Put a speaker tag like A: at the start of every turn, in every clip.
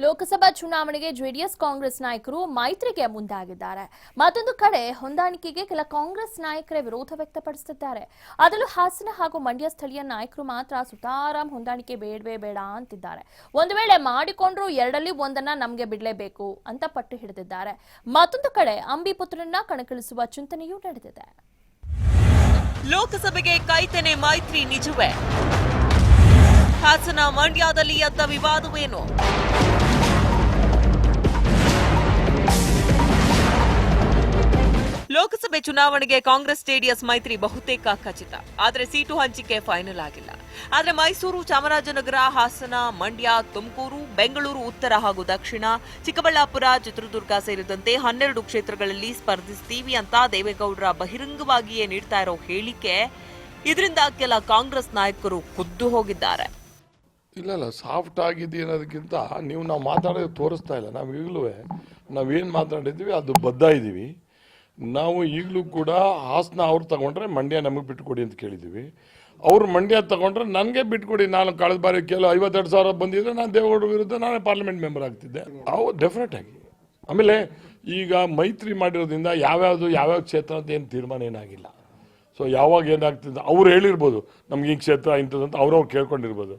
A: ಲೋಕಸಭಾ ಚುನಾವಣೆಗೆ ಜೆಡಿಎಸ್ ಕಾಂಗ್ರೆಸ್ ನಾಯಕರು ಮೈತ್ರಿಗೆ ಮುಂದಾಗಿದ್ದಾರೆ. ಮತ್ತೊಂದು ಕಡೆ ಹೊಂದಾಣಿಕೆಗೆ ಕೆಲ ಕಾಂಗ್ರೆಸ್ ನಾಯಕರೇ ವಿರೋಧ ವ್ಯಕ್ತಪಡಿಸುತ್ತಿದ್ದಾರೆ. ಅದರಲ್ಲೂ ಹಾಸನ ಹಾಗೂ ಮಂಡ್ಯ ಸ್ಥಳೀಯ ನಾಯಕರು ಮಾತ್ರ ಸುತಾರಾಮ್ ಹೊಂದಾಣಿಕೆ ಬೇಡವೇ ಬೇಡ ಅಂತಿದ್ದಾರೆ. ಒಂದು ವೇಳೆ ಮಾಡಿಕೊಂಡ್ರು ಎರಡಲ್ಲಿ ಒಂದನ್ನ ನಮಗೆ ಬಿಡಲೇಬೇಕು ಅಂತ ಪಟ್ಟು ಹಿಡಿದಿದ್ದಾರೆ. ಮತ್ತೊಂದು ಕಡೆ ಅಂಬಿ ಪುತ್ರರನ್ನ ಕಣಕ್ಕಿಳಿಸುವ ಚಿಂತನೆಯೂ ನಡೆದಿದೆ.
B: ಲೋಕಸಭೆಗೆ ಕೈತೆನೆ ಮೈತ್ರಿ ನಿಜವೇ? ಹಾಸನ ಮಂಡ್ಯದಲ್ಲಿ ಎದ್ದ ವಿವಾದವೇನು? ಲೋಕಸಭೆ ಚುನಾವಣೆಗೆ ಕಾಂಗ್ರೆಸ್ ಜೆಡಿಎಸ್ ಮೈತ್ರಿ ಬಹುತೇಕ ಖಚಿತ. ಆದರೆ ಸೀಟು ಹಂಚಿಕೆ ಫೈನಲ್ ಆಗಿಲ್ಲ. ಆದರೆ ಮೈಸೂರು, ಚಾಮರಾಜನಗರ, ಹಾಸನ, ಮಂಡ್ಯ, ತುಮಕೂರು, ಬೆಂಗಳೂರು ಉತ್ತರ ಹಾಗೂ ದಕ್ಷಿಣ, ಚಿಕ್ಕಬಳ್ಳಾಪುರ, ಚಿತ್ರದುರ್ಗ ಸೇರಿದಂತೆ 12 ಕ್ಷೇತ್ರಗಳಲ್ಲಿ ಸ್ಪರ್ಧಿಸ್ತೀವಿ ಅಂತ ದೇವೇಗೌಡರ ಬಹಿರಂಗವಾಗಿಯೇ ನೀಡ್ತಾ ಇರೋ ಹೇಳಿಕೆ, ಇದರಿಂದ ಕೆಲ ಕಾಂಗ್ರೆಸ್ ನಾಯಕರು ಖುದ್ದು ಹೋಗಿದ್ದಾರೆ.
C: ಇಲ್ಲ ಸಾಫ್ಟ್ ಆಗಿದೆ ಅನ್ನೋದಕ್ಕಿಂತ ನಾವು ಮಾತಾಡೋದು ತೋರಿಸ್ತಾ ಇಲ್ಲ. ನಾವು ಈಗಲೂ ನಾವೇನು ಮಾತಾಡಿದ್ವಿ ಅದು ಬದ್ಧ ಇದ್ದೀವಿ. ನಾವು ಈಗಲೂ ಕೂಡ ಹಾಸನ ಅವ್ರು ತಗೊಂಡ್ರೆ ಮಂಡ್ಯ ನಮಗೆ ಬಿಟ್ಕೊಡಿ ಅಂತ ಕೇಳಿದ್ದೀವಿ. ಅವ್ರು ಮಂಡ್ಯ ತಗೊಂಡ್ರೆ ನನಗೆ ಬಿಟ್ಕೊಡಿ. ನಾನು ಕಳೆದ ಬಾರಿ 52,000 ಬಂದಿದ್ರೆ ನಾನು ದೇವೇಗೌಡರ ವಿರುದ್ಧ ನಾನೇ ಪಾರ್ಲಿಮೆಂಟ್ ಮೆಂಬರ್ ಆಗ್ತಿದ್ದೆ. ಅವು ಡೆಫಿನೆಟ್ ಆಗಿ. ಆಮೇಲೆ ಈಗ ಮೈತ್ರಿ ಮಾಡಿರೋದ್ರಿಂದ ಯಾವ್ಯಾವ ಕ್ಷೇತ್ರ ಅಂತ ಏನು ತೀರ್ಮಾನ ಏನಾಗಿಲ್ಲ. ಸೊ ಯಾವಾಗ ಏನಾಗ್ತಿದೆ ಅವ್ರು ಹೇಳಿರ್ಬೋದು, ನಮ್ಗೆ ಈ ಕ್ಷೇತ್ರ ಇಂಥದ್ದಂತ ಅವ್ರವ್ರು ಕೇಳ್ಕೊಂಡಿರ್ಬೋದು.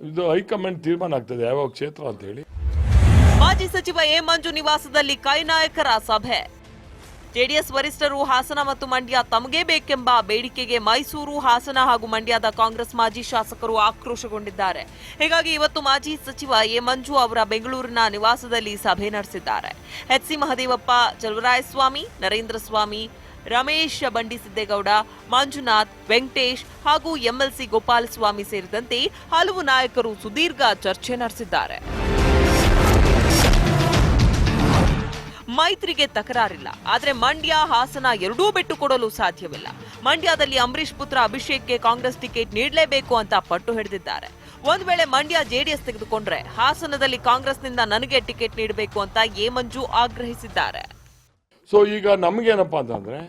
C: ಇದು ಹೈಕಮಾಂಡ್ ತೀರ್ಮಾನ ಆಗ್ತದೆ ಯಾವ ಕ್ಷೇತ್ರ ಅಂತ ಹೇಳಿ.
B: ಮಾಜಿ ಸಚಿವ ಎ ಮಂಜು ನಿವಾಸದಲ್ಲಿ ಕೈ ನಾಯಕರ ಸಭೆ. ಜೆಡಿಎಸ್ ವರಿಷ್ಠರು ಹಾಸನ ಮತ್ತು ಮಂಡ್ಯ ತಮಗೇ ಬೇಕೆಂಬ ಬೇಡಿಕೆಗೆ ಮೈಸೂರು, ಹಾಸನ ಹಾಗೂ ಮಂಡ್ಯದ ಕಾಂಗ್ರೆಸ್ ಮಾಜಿ ಶಾಸಕರು ಆಕ್ರೋಶಗೊಂಡಿದ್ದಾರೆ. ಹೀಗಾಗಿ ಇವತ್ತು ಮಾಜಿ ಸಚಿವ ಎ ಮಂಜು ಅವರ ಬೆಂಗಳೂರಿನ ನಿವಾಸದಲ್ಲಿ ಸಭೆ ನಡೆಸಿದ್ದಾರೆ. ಎಚ್ಸಿ ಮಹದೇವಪ್ಪ, ಚಲುವರಾಯಸ್ವಾಮಿ, ನರೇಂದ್ರ ಸ್ವಾಮಿ, ರಮೇಶ್ ಬಂಡಿಸಿದ್ದೇಗೌಡ, ಮಂಜುನಾಥ್, ವೆಂಕಟೇಶ್ ಹಾಗೂ ಎಂಎಲ್ಸಿ ಗೋಪಾಲಸ್ವಾಮಿ ಸೇರಿದಂತೆ ಹಲವು ನಾಯಕರು ಸುದೀರ್ಘ ಚರ್ಚೆ ನಡೆಸಿದ್ದಾರೆ. ಮೈತ್ರಿಗೆ ತಕರಾರಿಲ್ಲ. ಆದರೆ ಮಂಡ್ಯ, ಹಾಸನ ಎರಡೂ ಬಿಟ್ಟುಕೊಡಲು ಸಾಧ್ಯವಿಲ್ಲ. ಮಂಡ್ಯದಲ್ಲಿ ಅಂಬರೀಶ್ ಪುತ್ರ ಅಭಿಷೇಕ್ಗೆ ಕಾಂಗ್ರೆಸ್ ಟಿಕೆಟ್ ನೀಡಲೇಬೇಕು ಅಂತ ಪಟ್ಟು ಹಿಡಿದಿದ್ದಾರೆ. ಒಂದು ವೇಳೆ ಮಂಡ್ಯ ಜೆಡಿಎಸ್ ತೆಗೆದುಕೊಂಡ್ರೆ ಹಾಸನದಲ್ಲಿ ಕಾಂಗ್ರೆಸ್ನಿಂದ ನನಗೆ ಟಿಕೆಟ್ ನೀಡಬೇಕು ಅಂತ ಎ ಮಂಜು ಆಗ್ರಹಿಸಿದ್ದಾರೆ.
C: ಸೊ ಈಗ ನಮಗೇನಪ್ಪ ಅಂತಂದರೆ,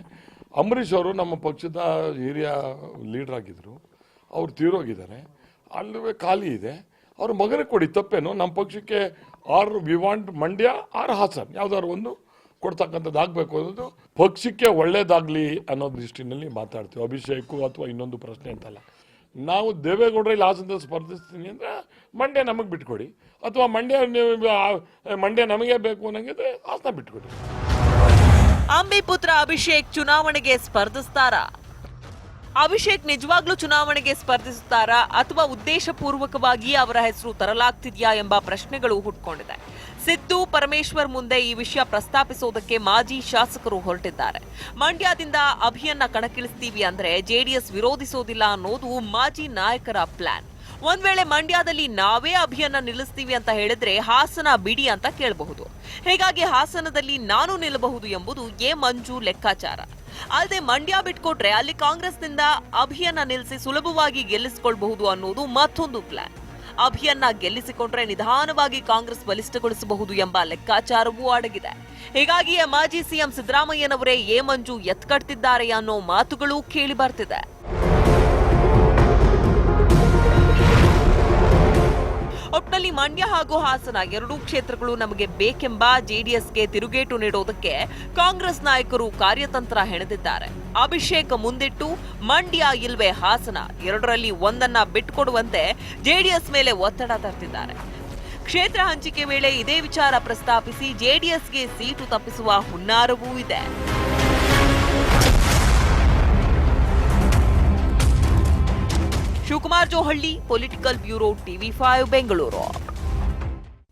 C: ಅಂಬರೀಷ್ ಅವರು ನಮ್ಮ ಪಕ್ಷದ ಹಿರಿಯ ಲೀಡರ್ ಆಗಿದ್ದರು. ಅವ್ರು ತೀರೋಗಿದ್ದಾರೆ. ಅಲ್ಲೂ ಖಾಲಿ ಇದೆ. ಅವ್ರ ಮಗನಿಗೆ ಕೊಡಿ, ತಪ್ಪೇನು? ನಮ್ಮ ಪಕ್ಷಕ್ಕೆ we want Mandya or Hassan ಯಾವ್ದಾದ್ರು ಒಂದು ಕೊಡ್ತಕ್ಕಂಥದ್ದು ಆಗಬೇಕು ಅನ್ನೋದು ಪಕ್ಷಕ್ಕೆ ಒಳ್ಳೇದಾಗಲಿ ಅನ್ನೋ ದೃಷ್ಟಿನಲ್ಲಿ ಮಾತಾಡ್ತೀವಿ. ಅಭಿಷೇಕು ಅಥವಾ ಇನ್ನೊಂದು ಪ್ರಶ್ನೆ ಅಂತಲ್ಲ. ನಾವು ದೇವೇಗೌಡರ ಇಲ್ಲಿ ಹಾಸನದಲ್ಲಿ ಸ್ಪರ್ಧಿಸ್ತೀನಿ ಅಂದರೆ ಮಂಡ್ಯ ನಮಗೆ ಬಿಟ್ಕೊಡಿ, ಅಥವಾ ಮಂಡ್ಯ ನಮಗೆ ಬೇಕು ಅನ್ನಂಗಿದ್ರೆ ಹಾಸನ ಬಿಟ್ಕೊಡಿ.
B: ಅಂಬಿ ಪುತ್ರ ಅಭಿಷೇಕ್ ಚುನಾವಣೆಗೆ ಸ್ಪರ್ಧಿಸ್ತಾರಾ? ಅಭಿಷೇಕ್ ನಿಜವಾಗ್ಲೂ ಚುನಾವಣೆಗೆ ಸ್ಪರ್ಧಿಸುತ್ತಾರಾ ಅಥವಾ ಉದ್ದೇಶಪೂರ್ವಕವಾಗಿ ಅವರ ಹೆಸರು ತರಲಾಗ್ತಿದೆಯಾ ಎಂಬ ಪ್ರಶ್ನೆಗಳು ಹುಟ್ಕೊಂಡಿದೆ. ಸಿದ್ದು, ಪರಮೇಶ್ವರ್ ಮುಂದೆ ಈ ವಿಷಯ ಪ್ರಸ್ತಾಪಿಸುವುದಕ್ಕೆ ಮಾಜಿ ಶಾಸಕರು ಹೊರಟಿದ್ದಾರೆ. ಮಂಡ್ಯದಿಂದ ಅಭಿಯನ್ನ ಕಣಕ್ಕಿಳಿಸ್ತೀವಿ ಅಂದ್ರೆ ಜೆಡಿಎಸ್ ವಿರೋಧಿಸೋದಿಲ್ಲ ಅನ್ನೋದು ಮಾಜಿ ನಾಯಕರ ಪ್ಲಾನ್. ಒಂದ್ ವೇಳೆ ಮಂಡ್ಯದಲ್ಲಿ ನಾವೇ ಅಭಿಯನ್ನ ನಿಲ್ಲಿಸ್ತೀವಿ ಅಂತ ಹೇಳಿದ್ರೆ ಹಾಸನ ಬಿಡಿ ಅಂತ ಕೇಳಬಹುದು. ಹೀಗಾಗಿ ಹಾಸನದಲ್ಲಿ ನಾನು ನಿಲ್ಲಬಹುದು ಎಂಬುದು ಎ ಮಂಜು ಲೆಕ್ಕಾಚಾರ. ಅಲ್ಲದೆ ಮಂಡ್ಯ ಬಿಟ್ಕೊಟ್ರೆ ಅಲ್ಲಿ ಕಾಂಗ್ರೆಸ್ನಿಂದ ಅಭಿಯನ್ನ ನಿಲ್ಲಿಸಿ ಸುಲಭವಾಗಿ ಗೆಲ್ಲಿಸಿಕೊಳ್ಳಬಹುದು ಅನ್ನೋದು ಮತ್ತೊಂದು ಪ್ಲಾನ್. ಅಭಿಯನ್ನ ಗೆಲ್ಲಿಸಿಕೊಂಡ್ರೆ ನಿಧಾನವಾಗಿ ಕಾಂಗ್ರೆಸ್ ಬಲಿಷ್ಠಗೊಳಿಸಬಹುದು ಎಂಬ ಲೆಕ್ಕಾಚಾರವೂ ಅಡಗಿದೆ. ಹೀಗಾಗಿಯೇ ಮಾಜಿ ಸಿಎಂ ಸಿದ್ದರಾಮಯ್ಯನವರೇ ಎ ಮಂಜು ಎತ್ಕಡ್ತಿದ್ದಾರೆ ಅನ್ನೋ ಮಾತುಗಳು ಕೇಳಿ ಬರ್ತಿದೆ. ಒಟ್ನಲ್ಲಿ ಮಂಡ್ಯ ಹಾಗೂ ಹಾಸನ ಎರಡೂ ಕ್ಷೇತ್ರಗಳು ನಮಗೆ ಬೇಕೆಂಬ ಜೆಡಿಎಸ್ಗೆ ತಿರುಗೇಟು ನೀಡೋದಕ್ಕೆ ಕಾಂಗ್ರೆಸ್ ನಾಯಕರು ಕಾರ್ಯತಂತ್ರ ಹೆಣೆದಿದ್ದಾರೆ. ಅಭಿಷೇಕ್ ಮುಂದಿಟ್ಟು ಮಂಡ್ಯ ಇಲ್ವೇ ಹಾಸನ ಎರಡರಲ್ಲಿ ಒಂದನ್ನ ಬಿಟ್ಟುಕೊಡುವಂತೆ ಜೆಡಿಎಸ್ ಮೇಲೆ ಒತ್ತಡ ತರ್ತಿದ್ದಾರೆ. ಕ್ಷೇತ್ರ ಹಂಚಿಕೆ ವೇಳೆ ಇದೇ ವಿಚಾರ ಪ್ರಸ್ತಾಪಿಸಿ ಜೆಡಿಎಸ್ಗೆ ಸೀಟು ತಪ್ಪಿಸುವ ಹುನ್ನಾರವೂ ಇದೆ. Shivakumar Johalli, political bureau, TV5 Bengaluru.